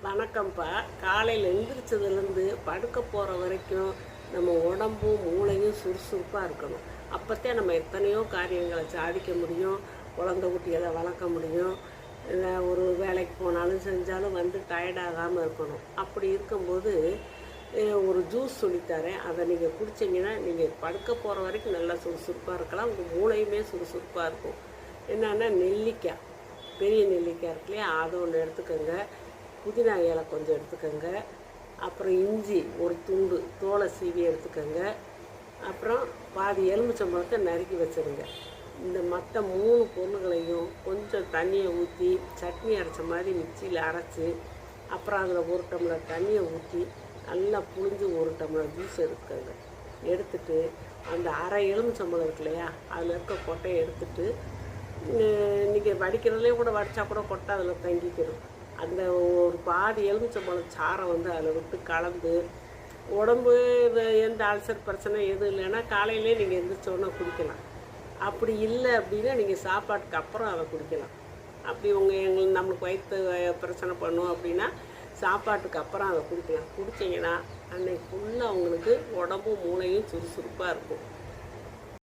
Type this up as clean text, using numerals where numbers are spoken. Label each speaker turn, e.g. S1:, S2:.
S1: வணக்கம்ப்பா. காலையில் எழுந்திரிச்சதுலேருந்து படுக்க போகிற வரைக்கும் நம்ம உடம்பும் மூளையும் சுறுசுறுப்பாக இருக்கணும். அப்போத்தான் நம்ம எத்தனையோ காரியங்களை சாதிக்க முடியும். குழந்தை குட்டிகளை வளர்க்க முடியும். இல்லை ஒரு வேலைக்கு போனாலும் செஞ்சாலும் டயர்டாகாமல் இருக்கணும். அப்படி இருக்கும்போது ஒரு ஜூஸ் சொல்லித்தரேன். அதை நீங்கள் குடிச்சிங்கன்னா நீங்கள் படுக்க போகிற வரைக்கும் நல்லா சுறுசுறுப்பாக இருக்கலாம். உங்கள் மூளையுமே சுறுசுறுப்பாக இருக்கும். என்னென்னா நெல்லிக்காய், பெரிய நெல்லிக்காய் இருக்கு இல்லையா, அதை ஒன்று எடுத்துக்கோங்க. புதினா இலை கொஞ்சம் எடுத்துக்கோங்க. அப்புறம் இஞ்சி ஒரு துண்டு தோலை சீவி எடுத்துக்கோங்க. அப்புறம் பாதி எலுமிச்சம்பழத்தை நறுக்கி வச்சுருங்க. இந்த மற்ற 3 பொருள்களையும் கொஞ்சம் தண்ணியை ஊற்றி சட்னி அரைச்ச மாதிரி மிக்சியில் அரைச்சி, அப்புறம் அதில் 1 டம்ளர் தண்ணியை ஊற்றி நல்லா புழிஞ்சு 1 டம்ளர் ஜூஸ் எடுத்துக்கோங்க. எடுத்துட்டு அந்த அரை எலுமிச்சம்பழம் இருக்கு இல்லையா, அதில் இருக்க கொட்டையை எடுத்துட்டு நீங்கள் வடிக்கிறதுலேயே கூட வடித்தா கூட கொட்டை அதில் தங்கிக்கிறோம். அந்த ஒரு பாதி எலுமிச்சம்பழம் சாறை அதில் விட்டு கலந்து, உடம்பு எந்த அல்சர் பிரச்சனை எதுவும் இல்லைன்னா காலையிலே நீங்கள் எந்திரிச்சோன்னா குடிக்கலாம். அப்படி இல்லை அப்படின்னா நீங்கள் சாப்பாட்டுக்கு அப்புறம் அதை குடிக்கலாம். அப்படி நம்மளுக்கு வயிற்று பிரச்சனை பண்ணும் அப்படின்னா சாப்பாட்டுக்கு அப்புறம் அதை குடிக்கலாம். குடிச்சிங்கன்னா அன்னைக்கு ஃபுல்லாக உங்களுக்கு உடம்பும் மூளையும் சுறுசுறுப்பாக இருக்கும்.